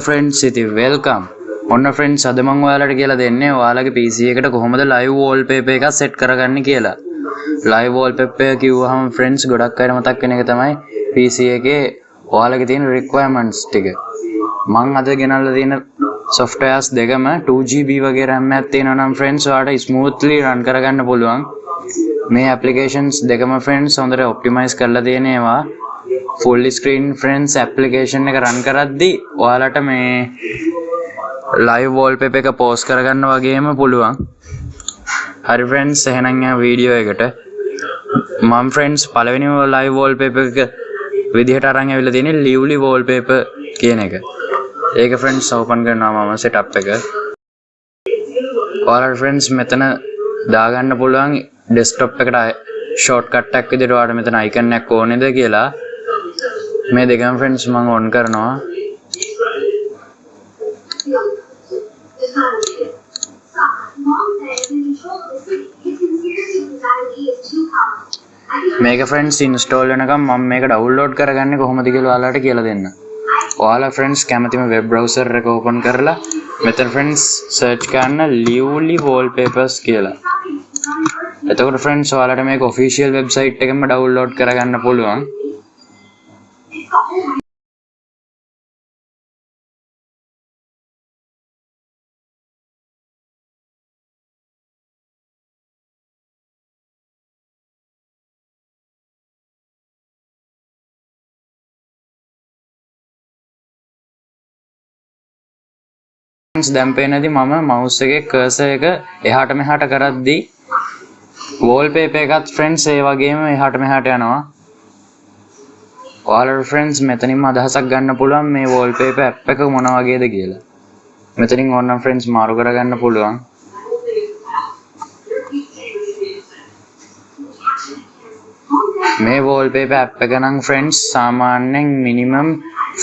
friends ඉතින් welcome. ඔන්න friends අද මම ඔයාලට කියලා දෙන්නේ ඔයාලගේ PC එකට කොහොමද live wallpaper එකක් set කරගන්නේ කියලා. live wallpaper කිව්වහම friends ගොඩක් අය මතක් වෙන එක තමයි PC එකේ ඔයාලගේ තියෙන requirements ටික. මම අද ගෙනල්ලා තියෙන softwares දෙකම 2GB වගේ RAM එකක් තියෙනවා නම් friends ඔයාලට smoothly run කරගන්න පුළුවන්. මේ applications දෙකම friends හොඳට optimize කරලා තියෙන ඒවා. full screen friends application එක run කරද්දී ඔයාලට මේ live wallpaper එක post කරගන්න වගේම පුළුවන්. හරි friends එහෙනම් යා වීඩියෝ එකට මම friends පළවෙනිම live wallpaper එක විදිහට අරන් ඇවිල්ලා තියෙන්නේ lively wallpaper කියන එක. ඒක friends open කරනවා මම setup එක. ඔයාලට friends මෙතන දාගන්න පුළුවන් desktop එකට shortcut එකක් විදිහට ඔයාලට මෙතන icon එකක් ඕනේද කියලා මේ දෙකම friends මම on කරනවා. මේක friends install වෙනකම් මම මේක download කරගන්නේ කොහොමද කියලා ඔයාලට කියලා දෙන්න. ඔයාලා friends කැමතිම web browser එක open කරලා මෙතන friends search කරන්න lively wallpapers කියලා. එතකොට friends ඔයාලට මේක official website එකෙන්ම download කරගන්න පුළුවන්. දැන් පේනදී මම mouse එකේ cursor එක එහාට මෙහාට කරද්දී wallpaper එකත් friends ඒ වගේම එහාට මෙහාට යනවා. ඔයාලට friends මෙතනින්ම අදහසක් ගන්න පුළුවන් මේ wallpaper app එක මොන වගේද කියලා. මෙතනින් ඕනනම් friends මාරු කරගන්න පුළුවන්. මේ wallpaper app එක නම් friends සාමාන්‍යයෙන් minimum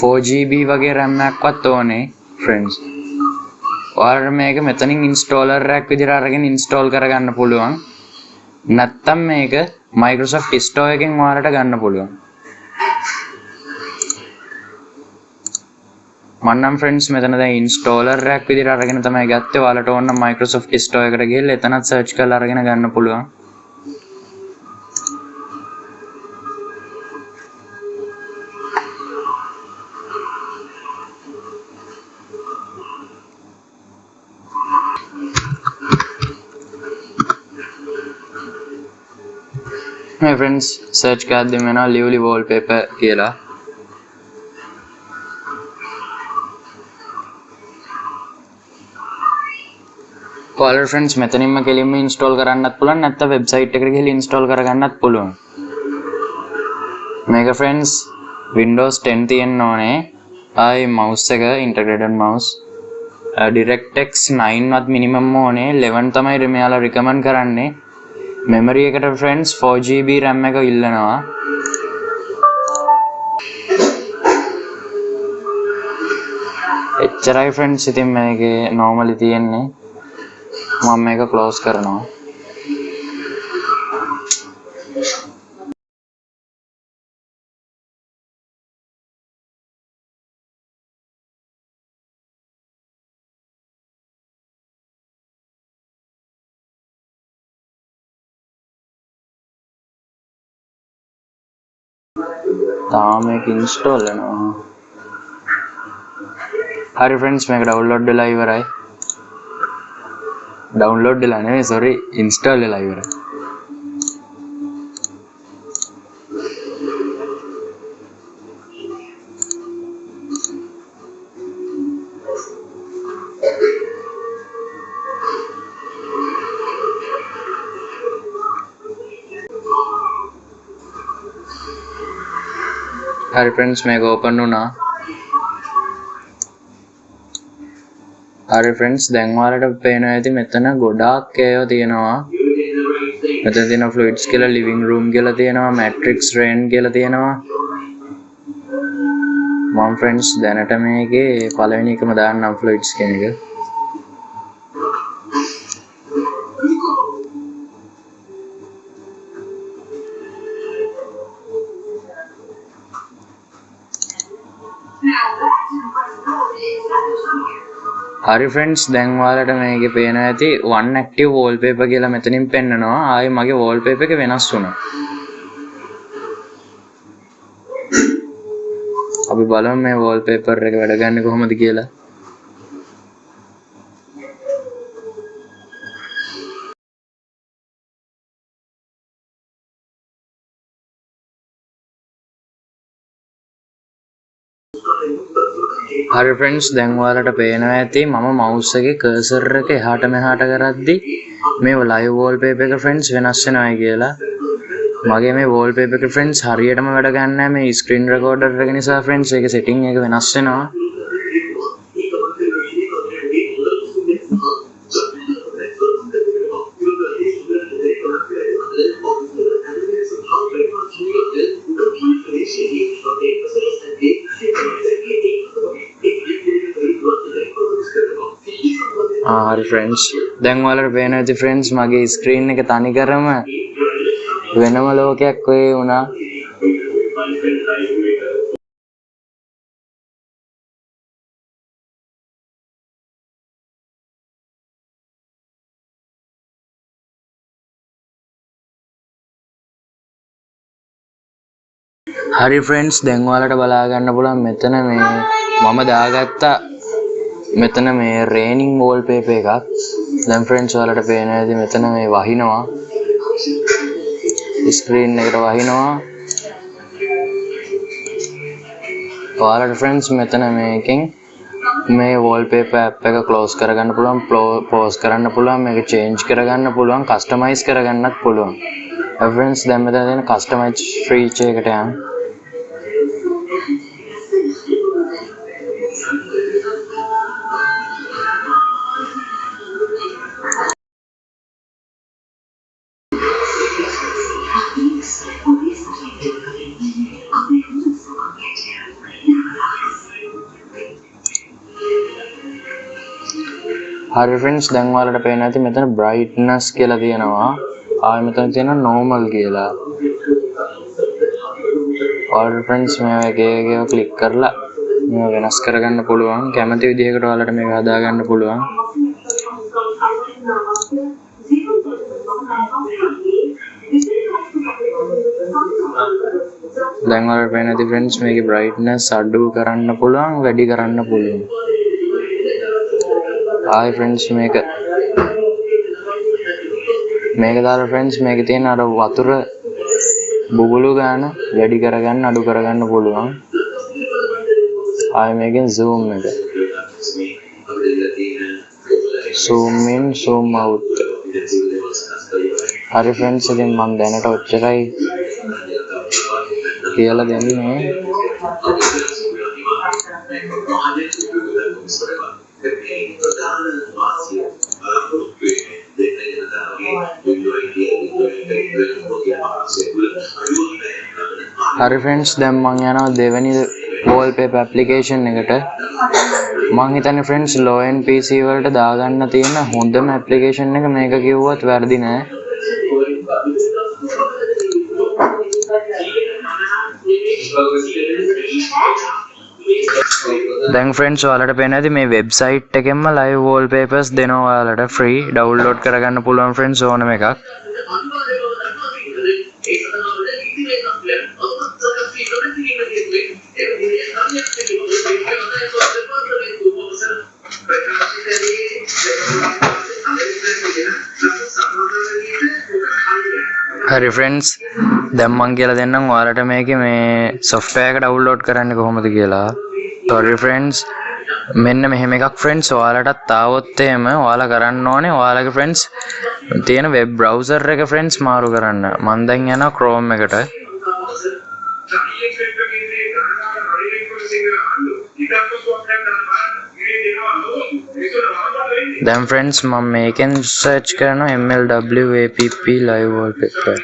4GB වගේ RAM එකක්වත් ඕනේ friends. ඔයාලට මේක මෙතනින් installer එකක් විදිහට අරගෙන install කරගන්න පුළුවන්. නැත්තම් මේක Microsoft Store එකෙන් ඔයාලට ගන්න පුළුවන්. මම නම් friends මෙතන දැන් installer එකක් විදිහට අරගෙන තමයි ගත්තේ. ඔයාලට ඕන නම් Microsoft Store එකට ගිහලා එතනත් search කරලා අරගෙන ගන්න පුළුවන්. My friends search කරද්දී මෙනවා lively wallpaper කියලා. ඔයාලට friends මෙතනින්ම කෙලින්ම install කරන්නත් පුළුවන් නැත්නම් website එකට ගිහලා install කරගන්නත් පුළුවන්. මේක friends Windows 10 තියෙන්න ඕනේ. ආයි mouse එක integrated mouse DirectX 9 වත් minimum ඕනේ. 11 තමයි මෙයාලා recommend කරන්නේ. memory එකට friends 4GB RAM එක ඉල්ලනවා. එච්චරයි friends ඉතින් මේකේ normally තියෙන්නේ. මම මේක close කරනවා. තාම මේක install වෙනවා. හරි friends මේක download වෙලා ඉවරයි. download වෙලා නෙවෙයි sorry install වෙලා ඉවරයි. හරි friends මේක open වුණා. හරි friends දැන් ඔයාලට පේනවා ඇති මෙතන ගොඩාක් ඒවා තියෙනවා. මෙතන තියෙන fluids කියලා living room කියලා තියෙනවා matrix rain කියලා තියෙනවා. මම friends දැනට මේකේ පළවෙනි එකම දාන්නම් fluids කියන එක. Now back to the හරි friends දැන් ඔයාලට මේකේ පේනවා ඇති one active wallpaper කියලා මෙතනින් පෙන්නනවා. ආයේ මගේ wallpaper එක වෙනස් වුණා. අපි බලමු මේ wallpaper එක වැඩ ගන්න කොහොමද කියලා. හරි friends දැන් ඔයාලට පේනවා ඇති මම mouse එකේ cursor එක එහාට මෙහාට කරද්දි මේ live wallpaper එක friends වෙනස් වෙනවායි කියලා. මගේ මේ wallpaper එක friends හරියටම වැඩ ගන්න නැහැ මේ screen recorder එක නිසා friends ඒක setting එක වෙනස් වෙනවා. හරි friends දැන් ඔයාලට පේනවා ඇති friends මගේ screen එක තනි කරම වෙනම ලෝකයක් වගේ වුණා. හරි friends දැන් ඔයාලට බලා ගන්න පුළුවන් මෙතන මේ මම දාගත්ත මෙතන මේ raining wallpaper එකක්. දැන් friends ඔයාලට පේනවා ඇති මෙතන මේ වහිනවා. screen එකට වහිනවා. ඔයාලට friends මෙතන මේකෙන් මේ wallpaper app එක close කරගන්න පුළුවන්, pause කරන්න පුළුවන්, මේක change කරගන්න පුළුවන්, customize කරගන්නත් පුළුවන්. friends දැන් මෙතන තියෙන customize feature එකට යන්න. හරි friends දැන් ඔයාලට පේනවා ඇති මෙතන brightness කියලා තියෙනවා. ආයෙ මෙතන තියෙනවා normal කියලා. ඔයාලට friends මේවා එක එක click කරලා මේවා වෙනස් කරගන්න පුළුවන්. කැමති විදිහකට ඔයාලට මේක හදා ගන්න පුළුවන්. දැන් ඔයාලට පේනවා ඇති friends මේකේ brightness අඩු කරන්න පුළුවන්, වැඩි කරන්න පුළුවන්. Hi friends මේක දාලා friends මේකේ තියෙන අර වතුර බුබුලු ගන්න වැඩි කරගන්න අඩු කරගන්න පුළුවන්. ආයෙ මේකෙන් zoom එක zoom in zoom out. හරි friends ඉතින් මම දැනට ඔච්චරයි කියලා දෙන්නේ. හරි friends දැන් මම යනවා දෙවෙනි wallpaper application එකට. මම හිතන්නේ friends low end PC වලට දාගන්න තියෙන හොඳම application එක මේක කිව්වත් වැරදි නෑ. දැන් friends ඔයාලට පේනවා ඇති මේ website එකෙන්ම live wallpapers දෙනවා ඔයාලට free download කරගන්න පුළුවන් friends ඕනම එකක්. හරි friends දැන් මම කියලා දෙන්නම් ඔයාලට මේකේ මේ software එක download කරන්න කොහොමද කියලා. sorry friends මෙන්න මෙහෙම එකක් friends ඔයාලටත් ආවොත් එහෙම ඔයාලා කරන්න ඕනේ ඔයාලගේ friends තියෙන web browser එක friends මාරු කරන්න. මම දැන් යනවා Chrome එකට. දැන් friends මම මේකෙන් search කරනවා MLWAPP live wallpaper.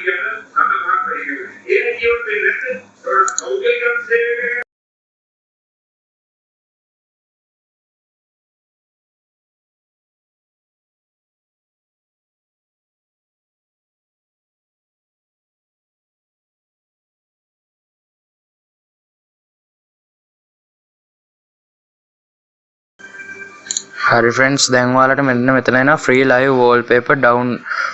හරි friends දැන් ඔයාලට මෙන්න මෙතන එන free live wallpaper down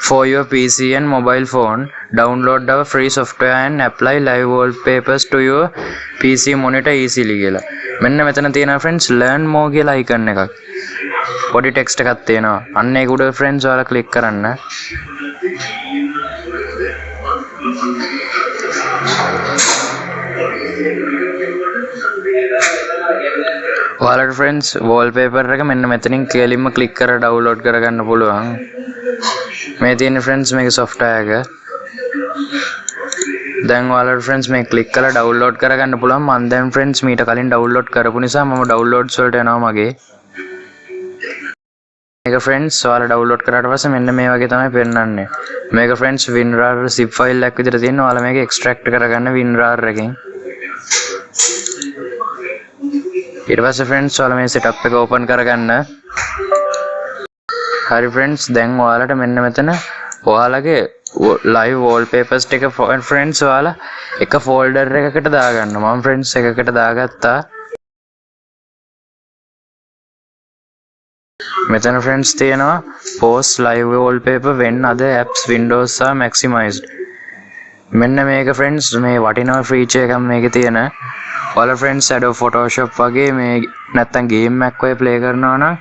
for your PC and mobile phone. Download our free software and apply live wallpapers to your PC monitor easily කියලා. මෙන්න මෙතන තියෙනවා friends learn more කියලා icon එකක්. පොඩි text එකක් තියෙනවා. අන්න ඒක උඩ friends ඔයාලා click කරන්න. ඔයාලට friends wallpaper එක මෙන්න මෙතනින් කෙලින්ම click කරලා download කරගන්න පුළුවන්. මේ තියෙන friends මේකේ software එක. දැන් ඔයාලට friends මේ click කරලා download කරගන්න පුළුවන්. මම දැන් friends මීට කලින් download කරපු නිසා මම downloads වලට යනවා මගේ. මේක friends ඔයාලා download කරාට පස්සේ මෙන්න මේ වගේ තමයි පෙන්නන්නේ. මේක friends WinRAR zip file එකක් විදිහට තියෙනවා. ඔයාලා මේක extract කරගන්න WinRAR එකෙන්. ඊට පස්සේ friends ඔයාලා මේ setup එක open කරගන්න. හරි friends දැන් ඔයාලට මෙන්න මෙතන ඔයාලගේ live wallpapers ටික friends ඔයාලා එක folder එකකට දාගන්න. මම friends එකකට දාගත්තා. මෙතන friends තියෙනවා post live wallpaper when other apps windows are maximized. මෙන්න මේක friends මේ වටිනා feature එකක් මේකේ තියෙන. ඔයාලා friends Adobe Photoshop වගේ මේ නැත්තම් game එකක් ඔය play කරනවා නම්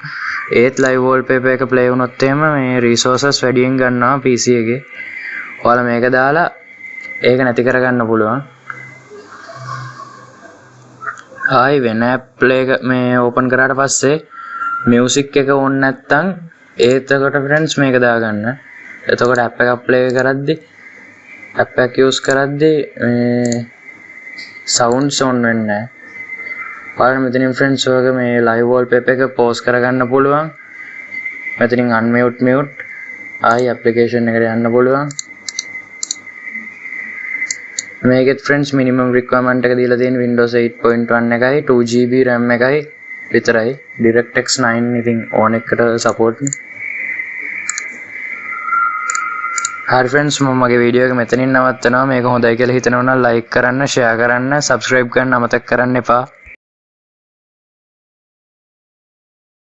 ඒත් live wallpaper එක play වුණොත් එහෙම මේ resources වැඩියෙන් ගන්නවා PC එකේ. ඔයාලා මේක දාලා ඒක නැති කරගන්න පුළුවන්. ආයි වෙන app play මේ open කරාට පස්සේ music එක on නැත්තම් ඒතකොට friends මේක දාගන්න. එතකොට app එකක් play කරද්දි app එක use කරද්දි sounds on වෙන්නේ නැහැ. ඔයාලා මෙතනින් friends ඔයගේ මේ live wallpaper එක pause කරගන්න පුළුවන්. මෙතනින් unmute mute ආයි application එකට යන්න පුළුවන්. මේකෙත් friends minimum requirement එක දීලා තියෙන Windows 8.1 එකයි 2GB RAM එකයි විතරයි. DirectX 9 ඉතින් on එකට support නේ. හරි friends මම මගේ වීඩියෝ එක මෙතනින් නවත්තනවා. මේක හොඳයි කියලා හිතනවා නම් like කරන්න, share කරන්න, subscribe කරන්න අමතක කරන්න එපා.